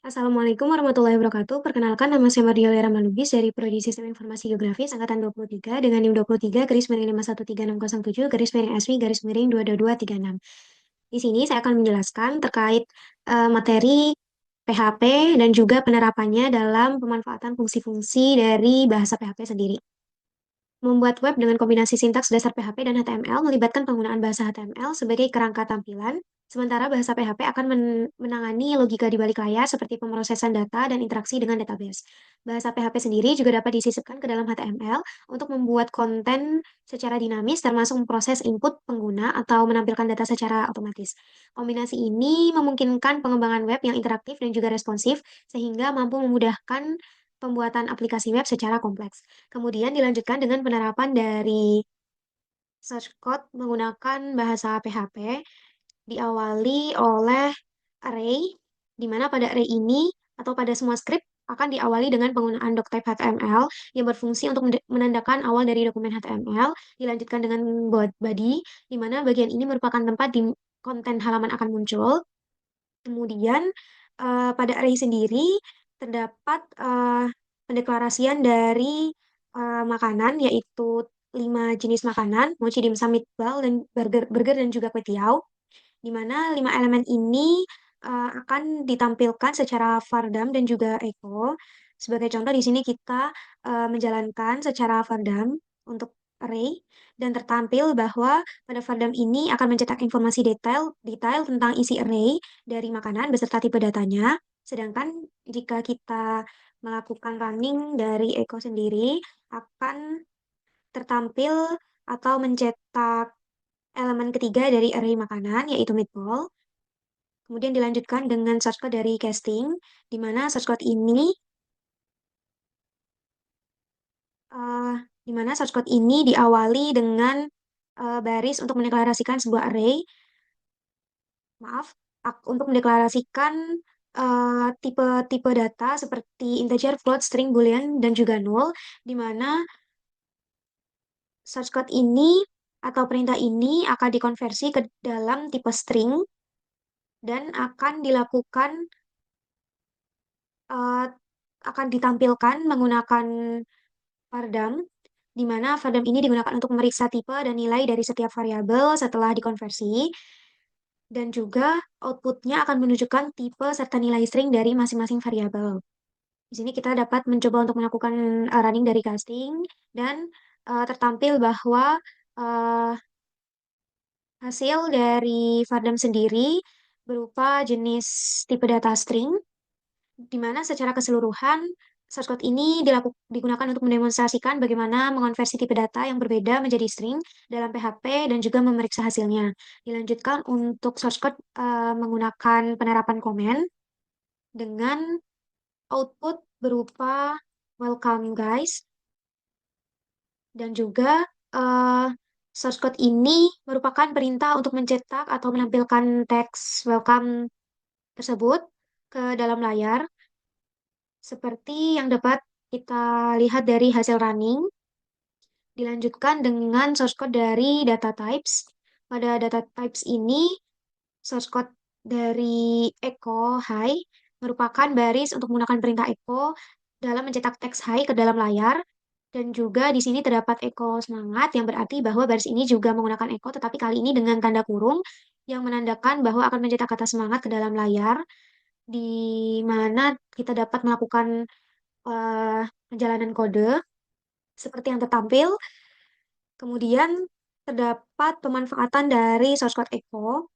Assalamualaikum warahmatullahi wabarakatuh. Perkenalkan, nama saya Mardialera Malubis dari Prodi Sistem Informasi Geografis Angkatan 23 dengan NIM 23 garis miring 513607 garis miring SW garis miring 22236. Di sini saya akan menjelaskan terkait materi PHP dan juga penerapannya dalam pemanfaatan fungsi-fungsi dari bahasa PHP sendiri. Membuat web dengan kombinasi sintaks dasar PHP dan HTML melibatkan penggunaan bahasa HTML sebagai kerangka tampilan, sementara bahasa PHP akan menangani logika di balik layar seperti pemrosesan data dan interaksi dengan database. Bahasa PHP sendiri juga dapat disisipkan ke dalam HTML untuk membuat konten secara dinamis termasuk memproses input pengguna atau menampilkan data secara otomatis. Kombinasi ini memungkinkan pengembangan web yang interaktif dan juga responsif sehingga mampu memudahkan pembuatan aplikasi web secara kompleks. Kemudian dilanjutkan dengan penerapan dari source code menggunakan bahasa PHP diawali oleh array, di mana pada array ini atau pada semua script akan diawali dengan penggunaan doctype HTML yang berfungsi untuk menandakan awal dari dokumen HTML, dilanjutkan dengan body, di mana bagian ini merupakan tempat di konten halaman akan muncul. Kemudian pada array sendiri terdapat pendeklarasian dari makanan yaitu 5 jenis makanan, mochi, dimsum, meatball, dan burger dan juga kue tiaw, di mana 5 elemen ini akan ditampilkan secara Vardam dan juga Echo. Sebagai contoh di sini kita menjalankan secara Vardam untuk array dan tertampil bahwa pada Vardam ini akan mencetak informasi detail tentang isi array dari makanan beserta tipe datanya. Sedangkan jika kita melakukan running dari Echo sendiri akan tertampil atau mencetak elemen ketiga dari array makanan yaitu meatball. Kemudian dilanjutkan dengan source code dari casting, di mana source code ini eh, di mana source code ini diawali dengan baris untuk mendeklarasikan sebuah array. Maaf, untuk mendeklarasikan tipe-tipe data seperti integer, float, string, boolean, dan juga null, di mana source code ini atau perintah ini akan dikonversi ke dalam tipe string dan eh, akan ditampilkan menggunakan Vardam, di mana Vardam ini digunakan untuk memeriksa tipe dan nilai dari setiap variabel setelah dikonversi, dan juga outputnya akan menunjukkan tipe serta nilai string dari masing-masing variabel. Di sini kita dapat mencoba untuk melakukan running dari casting, dan tertampil bahwa uh, hasil dari Vardam sendiri berupa jenis tipe data string, di mana secara keseluruhan source code ini digunakan untuk mendemonstrasikan bagaimana mengonversi tipe data yang berbeda menjadi string dalam PHP dan juga memeriksa hasilnya. Dilanjutkan untuk source code menggunakan penerapan komen dengan output berupa welcome guys, dan juga eh, source code ini merupakan perintah untuk mencetak atau menampilkan teks welcome tersebut ke dalam layar seperti yang dapat kita lihat dari hasil running. Dilanjutkan dengan source code dari data types. Pada data types ini, source code dari echo hi merupakan baris untuk menggunakan perintah echo dalam mencetak teks hi ke dalam layar. Dan juga di sini terdapat echo semangat yang berarti bahwa baris ini juga menggunakan echo, tetapi kali ini dengan tanda kurung yang menandakan bahwa akan mencetak kata semangat ke dalam layar, di mana kita dapat melakukan eh, perjalanan kode seperti yang tertampil. Kemudian terdapat pemanfaatan dari source code echo,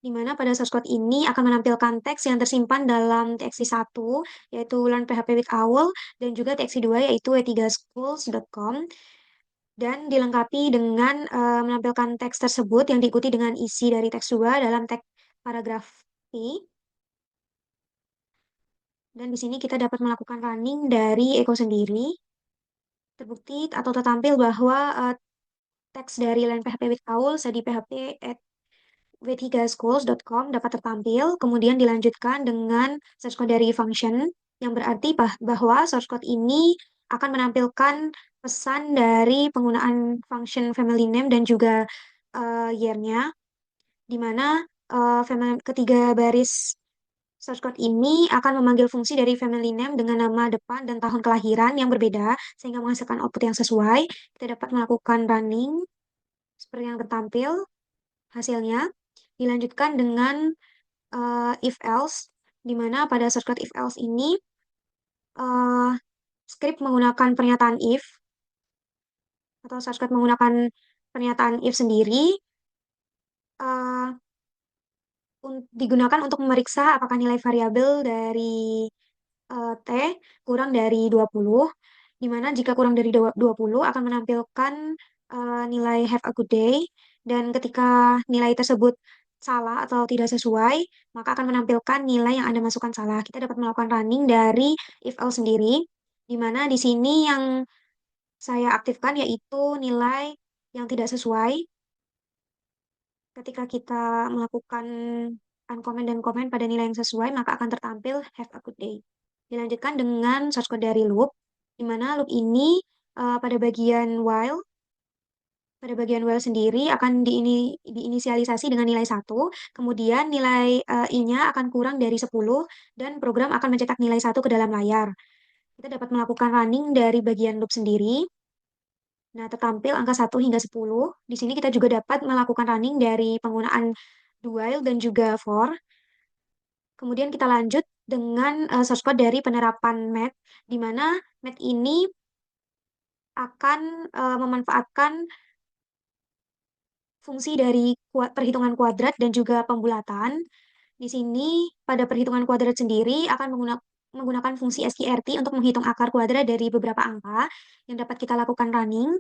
di mana pada source code ini akan menampilkan teks yang tersimpan dalam txt1, yaitu Learn PHP with OWL, dan juga txt2, yaitu w3schools.com, dan dilengkapi dengan menampilkan teks tersebut yang diikuti dengan isi dari teks 2 dalam teks paragraf P. Dan di sini kita dapat melakukan running dari echo sendiri. Terbukti atau tertampil bahwa teks dari Learn PHP with OWL di php@w3schools.com dapat tertampil, kemudian dilanjutkan dengan source code dari function, yang berarti bahwa source code ini akan menampilkan pesan dari penggunaan function family name dan juga year-nya, di mana ketiga baris Source code ini akan memanggil fungsi dari family name dengan nama depan dan tahun kelahiran yang berbeda, sehingga menghasilkan output yang sesuai. Kita dapat melakukan running seperti yang tertampil hasilnya. Dilanjutkan dengan if else, di mana pada shortcut if else ini eh, script menggunakan pernyataan if atau shortcut menggunakan pernyataan if sendiri eh, digunakan untuk memeriksa apakah nilai variabel dari T kurang dari 20, di mana jika kurang dari 20 akan menampilkan nilai have a good day, dan ketika nilai tersebut salah atau tidak sesuai, maka akan menampilkan nilai yang Anda masukkan salah. Kita dapat melakukan running dari if else sendiri, di mana di sini yang saya aktifkan yaitu nilai yang tidak sesuai. Ketika kita melakukan uncomment dan comment pada nilai yang sesuai, maka akan tertampil have a good day. Dilanjutkan dengan source code dari loop, di mana loop ini pada bagian while sendiri akan diinisialisasi dengan nilai 1, kemudian nilai I-nya akan kurang dari 10, dan program akan mencetak nilai 1 ke dalam layar. Kita dapat melakukan running dari bagian loop sendiri. Nah, tertampil angka 1 hingga 10. Di sini kita juga dapat melakukan running dari penggunaan do while dan juga for. Kemudian kita lanjut dengan source code dari penerapan math, di mana math ini akan memanfaatkan fungsi dari perhitungan kuadrat dan juga pembulatan. Di sini pada perhitungan kuadrat sendiri akan menggunakan fungsi SQRT untuk menghitung akar kuadrat dari beberapa angka yang dapat kita lakukan running.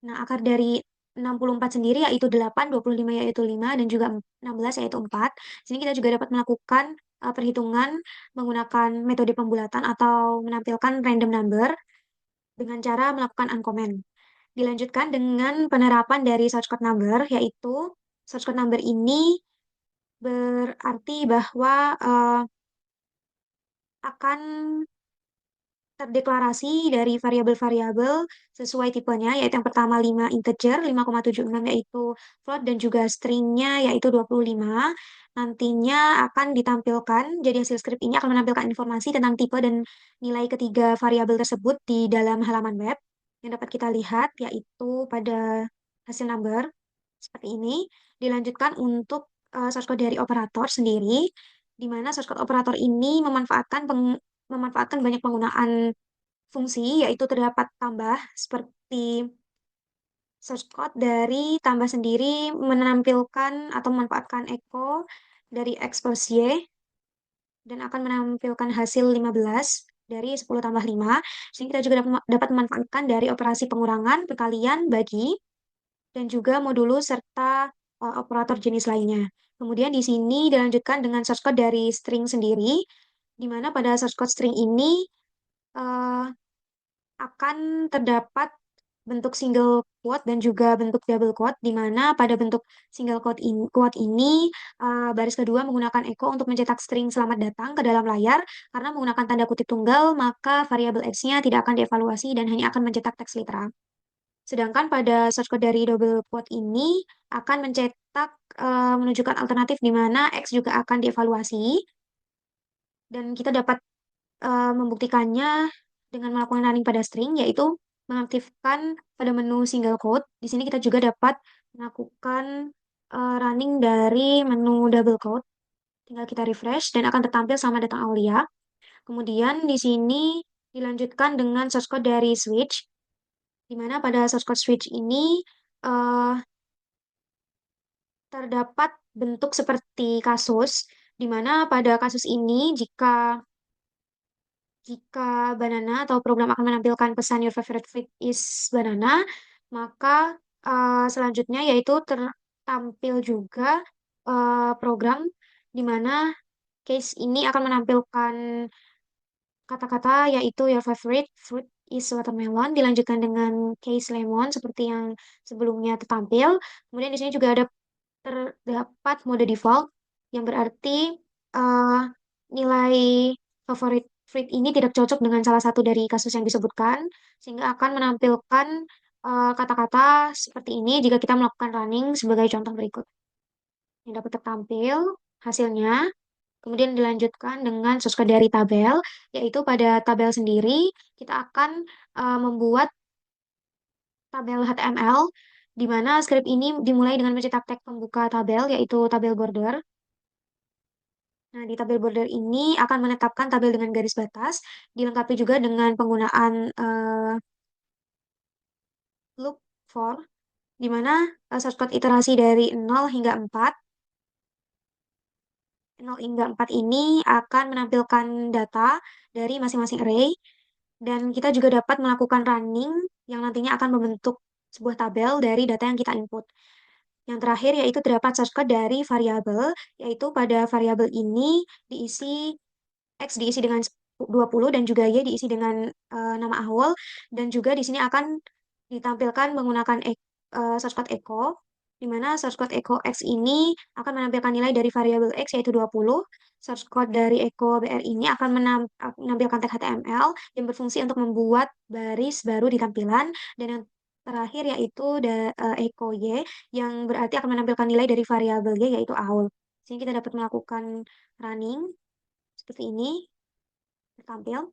Nah, akar dari 64 sendiri yaitu 8, 25 yaitu 5, dan juga 16 yaitu 4. Sini kita juga dapat melakukan perhitungan menggunakan metode pembulatan atau menampilkan random number dengan cara melakukan uncomment. Dilanjutkan dengan penerapan dari source code number, yaitu source code number ini berarti bahwa akan terdeklarasi dari variabel-variabel sesuai tipenya, yaitu yang pertama 5 integer, 5,76 yaitu float, dan juga stringnya yaitu 25. Nantinya akan ditampilkan, jadi hasil script ini akan menampilkan informasi tentang tipe dan nilai ketiga variabel tersebut di dalam halaman web, yang dapat kita lihat yaitu pada hasil number, seperti ini. Dilanjutkan untuk source code dari operator sendiri, di mana source code operator ini memanfaatkan banyak penggunaan fungsi, yaitu terdapat tambah seperti source code dari tambah sendiri menampilkan atau memanfaatkan echo dari x plus y dan akan menampilkan hasil 15 dari 10 tambah 5. Sini kita juga dapat memanfaatkan dari operasi pengurangan, perkalian, bagi, dan juga modulus serta operator jenis lainnya. Kemudian di sini dilanjutkan dengan source code dari string sendiri, di mana pada source code string ini eh, akan terdapat bentuk single quote dan juga bentuk double quote, di mana pada bentuk single quote ini baris kedua menggunakan echo untuk mencetak string selamat datang ke dalam layar. Karena menggunakan tanda kutip tunggal, maka variabel x-nya tidak akan dievaluasi dan hanya akan mencetak teks literal. Sedangkan pada source code dari double quote ini akan mencetak menunjukkan alternatif di mana x juga akan dievaluasi, dan kita dapat membuktikannya dengan melakukan running pada string, yaitu mengaktifkan pada menu single quote. Di sini kita juga dapat melakukan running dari menu double quote. Tinggal kita refresh dan akan tertampil selamat datang Aulia. Kemudian di sini dilanjutkan dengan source code dari switch, di mana pada source code switch ini eh, terdapat bentuk seperti kasus, di mana pada kasus ini jika banana atau program akan menampilkan pesan your favorite fruit is banana, maka selanjutnya yaitu tertampil juga program di mana case ini akan menampilkan kata-kata yaitu your favorite fruit is watermelon, dilanjutkan dengan case lemon seperti yang sebelumnya tertampil. Kemudian di sini juga terdapat mode default yang berarti eh, nilai favorit fruit ini tidak cocok dengan salah satu dari kasus yang disebutkan, sehingga akan menampilkan kata-kata seperti ini jika kita melakukan running sebagai contoh berikut. Yang dapat tertampil hasilnya. Kemudian dilanjutkan dengan source code dari tabel, yaitu pada tabel sendiri kita akan membuat tabel HTML, di mana script ini dimulai dengan mencetak tag pembuka tabel, yaitu tabel border. Nah, di tabel border ini akan menetapkan tabel dengan garis batas, dilengkapi juga dengan penggunaan loop for, di mana source code iterasi dari 0 hingga 4. 0 hingga 4 ini akan menampilkan data dari masing-masing array, dan kita juga dapat melakukan running yang nantinya akan membentuk sebuah tabel dari data yang kita input. Yang terakhir yaitu terdapat source code dari variabel, yaitu pada variabel ini diisi X diisi dengan 20 dan juga Y diisi dengan nama Ahwal, dan juga di sini akan ditampilkan menggunakan source code echo, di mana source code echo X ini akan menampilkan nilai dari variabel X yaitu 20. Source code dari echo BR ini akan menampilkan tag HTML yang berfungsi untuk membuat baris baru di tampilan, dan yang terakhir yaitu echo Y yang berarti akan menampilkan nilai dari variabel Y yaitu Aul. Sini kita dapat melakukan running seperti ini tertampil.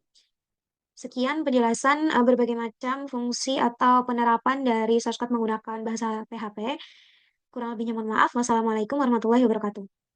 Sekian penjelasan berbagai macam fungsi atau penerapan dari source code menggunakan bahasa PHP. Kurang lebihnya mohon maaf. Wassalamualaikum warahmatullahi wabarakatuh.